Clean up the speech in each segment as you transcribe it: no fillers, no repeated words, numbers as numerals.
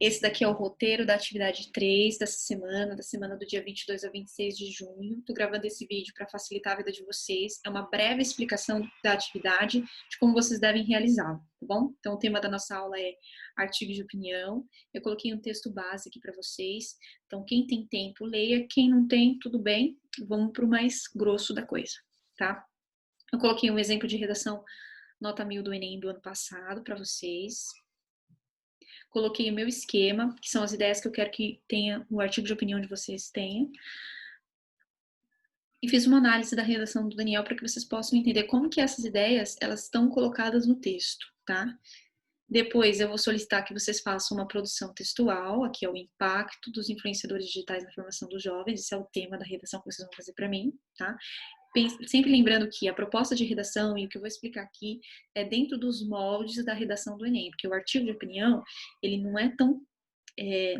Esse daqui é o roteiro da atividade 3 dessa semana, da semana do dia 22 a 26 de junho. Estou gravando esse vídeo para facilitar a vida de vocês. É uma breve explicação da atividade, de como vocês devem realizá-la, tá bom? Então, o tema da nossa aula é artigo de opinião. Eu coloquei um texto base aqui para vocês. Então, quem tem tempo, leia. Quem não tem, tudo bem. Vamos para o mais grosso da coisa, tá? Eu coloquei um exemplo de redação nota 1000 do Enem do ano passado para vocês. Coloquei o meu esquema, que são as ideias que eu quero que tenha o artigo de opinião de vocês tenha. E fiz uma análise da redação do Daniel para que vocês possam entender como que essas ideias, elas estão colocadas no texto, tá? Depois eu vou solicitar que vocês façam uma produção textual, aqui é o impacto dos influenciadores digitais na formação dos jovens, esse é o tema da redação que vocês vão fazer para mim, tá? Sempre lembrando que a proposta de redação e o que eu vou explicar aqui é dentro dos moldes da redação do Enem, porque o artigo de opinião, ele não é tão,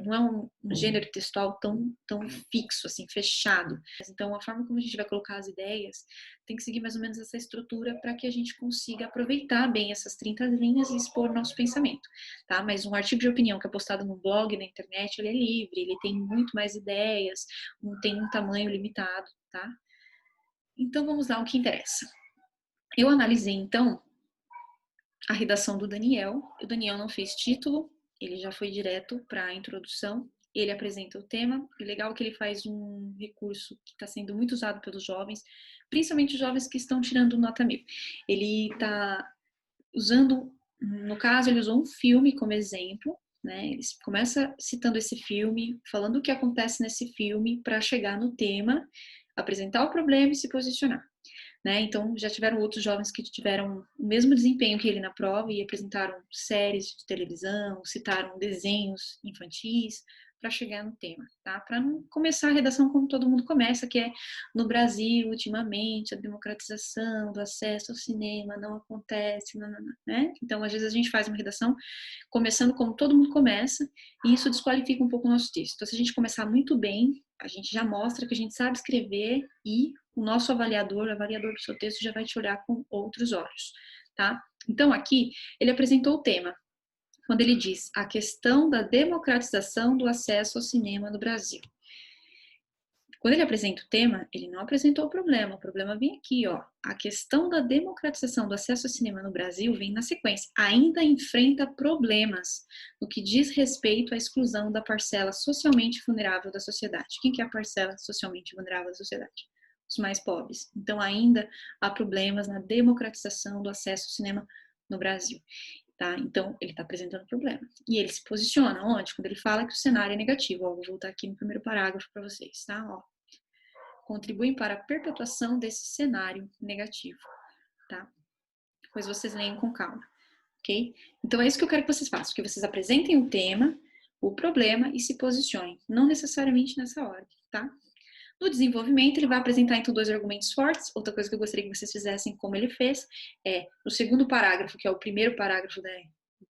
não é um gênero textual tão fixo, assim, fechado. Então, a forma como a gente vai colocar as ideias tem que seguir mais ou menos essa estrutura para que a gente consiga aproveitar bem essas 30 linhas e expor nosso pensamento, tá? Mas um artigo de opinião que é postado no blog, na internet, ele é livre, ele tem muito mais ideias, tem um tamanho limitado, tá? Então, vamos lá ao que interessa. Eu analisei, então, a redação do Daniel. O Daniel não fez título, ele já foi direto para a introdução. Ele apresenta o tema. E legal que ele faz um recurso que está sendo muito usado pelos jovens, principalmente os jovens que estão tirando nota 1000. Ele está usando, no caso, ele usou um filme como exemplo, né? Ele começa citando esse filme, falando o que acontece nesse filme para chegar no tema, apresentar o problema e se posicionar, né? Então, já tiveram outros jovens que tiveram o mesmo desempenho que ele na prova e apresentaram séries de televisão, citaram desenhos infantis para chegar no tema, tá? Para não começar a redação como todo mundo começa, que é no Brasil, ultimamente, a democratização do acesso ao cinema não acontece, né? Então, às vezes a gente faz uma redação começando como todo mundo começa e isso desqualifica um pouco o nosso texto. Então, se a gente começar muito bem, a gente já mostra que a gente sabe escrever e o nosso avaliador, o avaliador do seu texto já vai te olhar com outros olhos, tá? Então, aqui, ele apresentou o tema, quando ele diz a questão da democratização do acesso ao cinema no Brasil. Quando ele apresenta o tema, ele não apresentou o problema vem aqui, ó. A questão da democratização do acesso ao cinema no Brasil vem na sequência. Ainda enfrenta problemas no que diz respeito à exclusão da parcela socialmente vulnerável da sociedade. Quem que é a parcela socialmente vulnerável da sociedade? Os mais pobres. Então, ainda há problemas na democratização do acesso ao cinema no Brasil. Tá? Então, ele está apresentando problema. E ele se posiciona onde? Quando ele fala que o cenário é negativo. Ó, vou voltar aqui no primeiro parágrafo para vocês, tá? Ó, contribuem para a perpetuação desse cenário negativo, tá? Depois vocês leiam com calma, ok? Então é isso que eu quero que vocês façam, que vocês apresentem o tema, o problema e se posicionem, não necessariamente nessa ordem, tá? No desenvolvimento, ele vai apresentar então 2 argumentos fortes. Outra coisa que eu gostaria que vocês fizessem como ele fez é, no segundo parágrafo, que é o primeiro parágrafo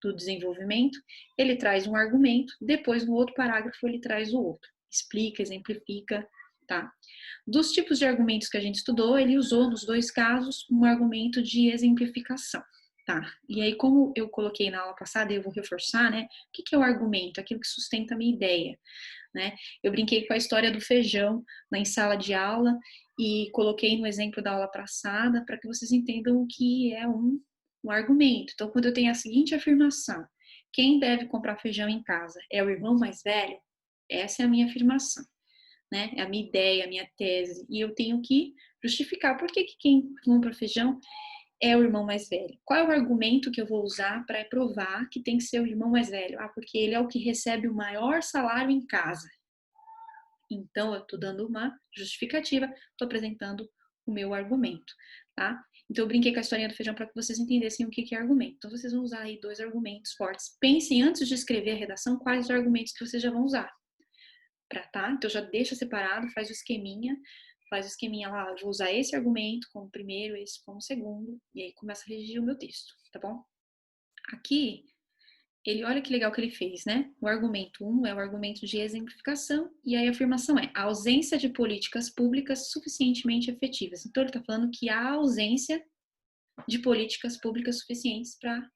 do desenvolvimento, ele traz um argumento, depois no outro parágrafo ele traz o outro. Explica, exemplifica, tá? Dos tipos de argumentos que a gente estudou, ele usou nos 2 casos um argumento de exemplificação, tá? E aí, como eu coloquei na aula passada, eu vou reforçar, né? O que é o argumento? Aquilo que sustenta a minha ideia, né? Eu brinquei com a história do feijão em sala de aula e coloquei no exemplo da aula passada para que vocês entendam o que é um argumento. Então, quando eu tenho a seguinte afirmação, quem deve comprar feijão em casa? É o irmão mais velho? Essa é a minha afirmação, né? É a minha ideia, a minha tese. E eu tenho que justificar por que quem compra feijão é o irmão mais velho. Qual é o argumento que eu vou usar para provar que tem que ser o irmão mais velho? Ah, porque ele é o que recebe o maior salário em casa. Então, eu estou dando uma justificativa, estou apresentando o meu argumento, tá? Então, eu brinquei com a historinha do feijão para que vocês entendessem o que é argumento. Então, vocês vão usar aí 2 argumentos fortes. Pensem antes de escrever a redação quais os argumentos que vocês já vão usar. Tá? Então, já deixa separado, faz o esqueminha lá, eu vou usar esse argumento como primeiro, esse como segundo, e aí começa a redigir o meu texto, tá bom? Aqui, olha que legal que ele fez, né? O argumento 1 é o argumento de exemplificação, e aí a afirmação é a ausência de políticas públicas suficientemente efetivas. Então, ele está falando que há ausência de políticas públicas suficientes para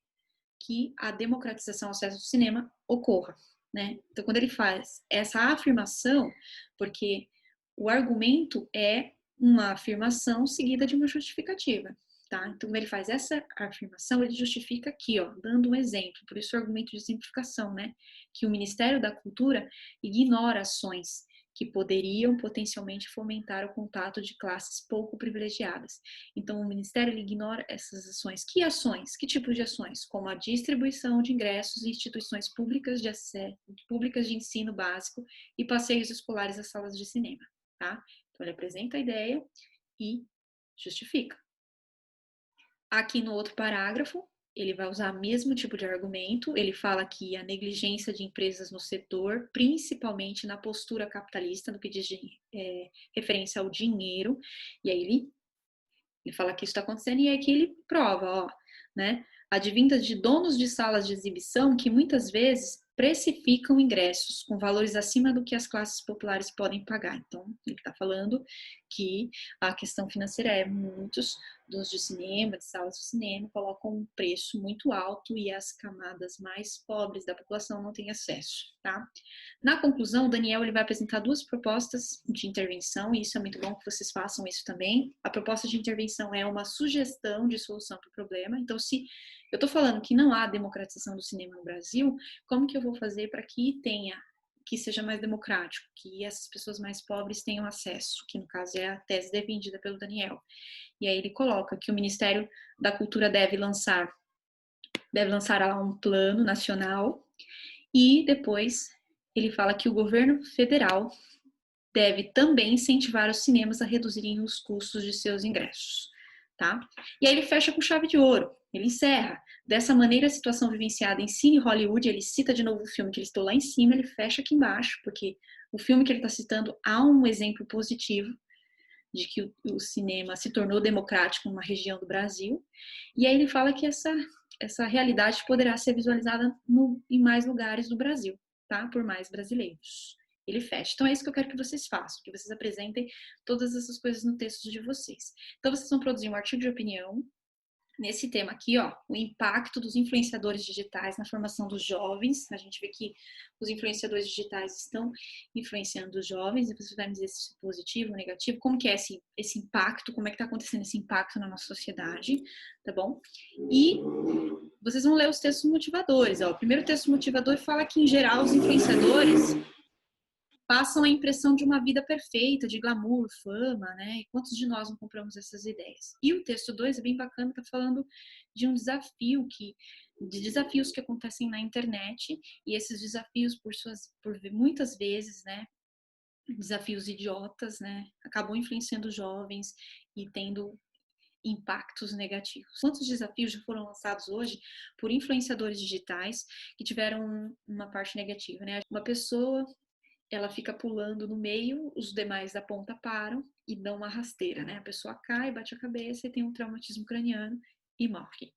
que a democratização ao acesso ao cinema ocorra, né? Então, quando ele faz essa afirmação, porque o argumento é uma afirmação seguida de uma justificativa, tá? Então, quando ele faz essa afirmação, ele justifica aqui, ó, dando um exemplo. Por isso o argumento de simplificação, né? Que o Ministério da Cultura ignora ações que poderiam potencialmente fomentar o contato de classes pouco privilegiadas. Então, o Ministério ele ignora essas ações. Que ações? Que tipo de ações? Como a distribuição de ingressos em instituições públicas de acesso, públicas de ensino básico e passeios escolares às salas de cinema, tá? Então, ele apresenta a ideia e justifica. Aqui no outro parágrafo, ele vai usar o mesmo tipo de argumento. Ele fala que a negligência de empresas no setor, principalmente na postura capitalista, no que diz referência ao dinheiro. E aí ele fala que isso está acontecendo e aqui ele prova, ó, né? Advinda de donos de salas de exibição que muitas vezes precificam ingressos com valores acima do que as classes populares podem pagar. Então, ele está falando que a questão financeira é muitos donos de cinema, de salas de cinema, colocam um preço muito alto e as camadas mais pobres da população não têm acesso, tá? Na conclusão, o Daniel ele vai apresentar duas propostas de intervenção, e isso é muito bom que vocês façam isso também. A proposta de intervenção é uma sugestão de solução para o problema. Então, se eu estou falando que não há democratização do cinema no Brasil, como que eu vou fazer para que seja mais democrático, que essas pessoas mais pobres tenham acesso, que no caso é a tese defendida pelo Daniel. E aí ele coloca que o Ministério da Cultura deve lançar um plano nacional e depois ele fala que o governo federal deve também incentivar os cinemas a reduzirem os custos de seus ingressos, tá? E aí ele fecha com chave de ouro, ele encerra. Dessa maneira, a situação vivenciada em Cine Hollywood, ele cita de novo o filme que ele estou lá em cima, ele fecha aqui embaixo, porque o filme que ele está citando há um exemplo positivo de que o cinema se tornou democrático numa região do Brasil, e aí ele fala que essa realidade poderá ser visualizada em mais lugares do Brasil, tá? Por mais brasileiros. Ele fecha. Então é isso que eu quero que vocês façam, que vocês apresentem todas essas coisas no texto de vocês. Então vocês vão produzir um artigo de opinião nesse tema aqui, ó, o impacto dos influenciadores digitais na formação dos jovens. A gente vê que os influenciadores digitais estão influenciando os jovens, depois você vai me dizer se é positivo ou negativo, como que é esse impacto, como é que está acontecendo esse impacto na nossa sociedade, tá bom? E vocês vão ler os textos motivadores, ó. O primeiro texto motivador fala que, em geral, os influenciadores passam a impressão de uma vida perfeita, de glamour, fama, né? E quantos de nós não compramos essas ideias? E o texto 2 é bem bacana, tá falando de um desafio de desafios que acontecem na internet, e esses desafios, por muitas vezes, né, desafios idiotas, né, acabam influenciando jovens e tendo impactos negativos. Quantos desafios já foram lançados hoje por influenciadores digitais que tiveram uma parte negativa, né? Uma pessoa ela fica pulando no meio, os demais da ponta param e dão uma rasteira, né? A pessoa cai, bate a cabeça e tem um traumatismo craniano e morre,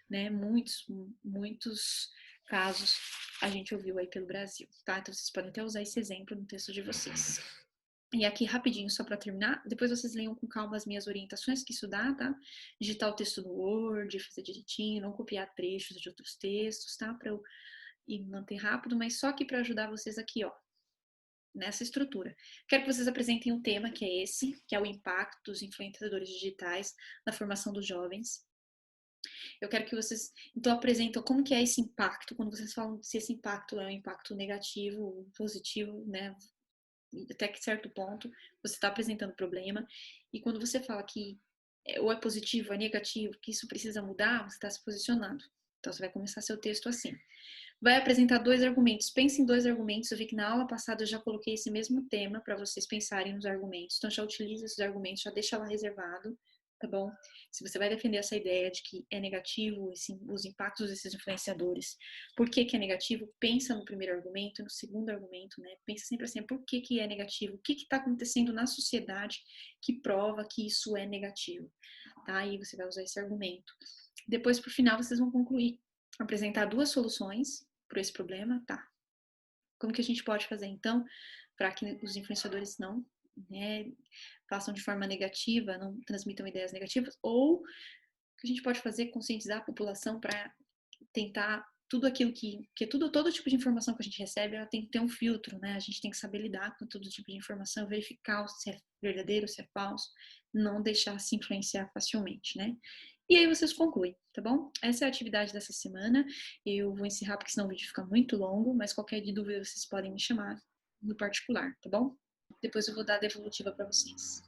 né? Muitos casos a gente ouviu aí pelo Brasil, tá? Então vocês podem até usar esse exemplo no texto de vocês. E aqui rapidinho, só para terminar, depois vocês leiam com calma as minhas orientações que isso dá, tá? Digitar o texto no Word, fazer direitinho, não copiar trechos de outros textos, tá? Para eu ir manter rápido, mas só que para ajudar vocês aqui, ó, nessa estrutura. Quero que vocês apresentem um tema que é esse, que é o impacto dos influenciadores digitais na formação dos jovens. Eu quero que vocês, então, apresentem como que é esse impacto, quando vocês falam se esse impacto é um impacto negativo ou positivo, né? Até que certo ponto você está apresentando problema, e quando você fala que ou é positivo ou é negativo, que isso precisa mudar, você está se posicionando. Então você vai começar seu texto assim. Vai apresentar dois argumentos. Pense em dois argumentos. Eu vi que na aula passada eu já coloquei esse mesmo tema para vocês pensarem nos argumentos. Então já utiliza esses argumentos, já deixa lá reservado, tá bom? Se você vai defender essa ideia de que é negativo os impactos desses influenciadores, por que é negativo? Pensa no primeiro argumento, no segundo argumento, né? Pensa sempre assim, por que é negativo? O que está acontecendo na sociedade que prova que isso é negativo? Tá? Aí você vai usar esse argumento. Depois, por final, vocês vão concluir, apresentar duas soluções para esse problema, tá? Como que a gente pode fazer, então, para que os influenciadores não, né, façam de forma negativa, não transmitam ideias negativas, ou o que a gente pode fazer, conscientizar a população para tentar tudo aquilo todo tipo de informação que a gente recebe, ela tem que ter um filtro, né? A gente tem que saber lidar com todo tipo de informação, verificar se é verdadeiro, se é falso, não deixar se influenciar facilmente, né? E aí vocês concluem, tá bom? Essa é a atividade dessa semana. Eu vou encerrar porque senão o vídeo fica muito longo, mas qualquer dúvida vocês podem me chamar no particular, tá bom? Depois eu vou dar a devolutiva para vocês.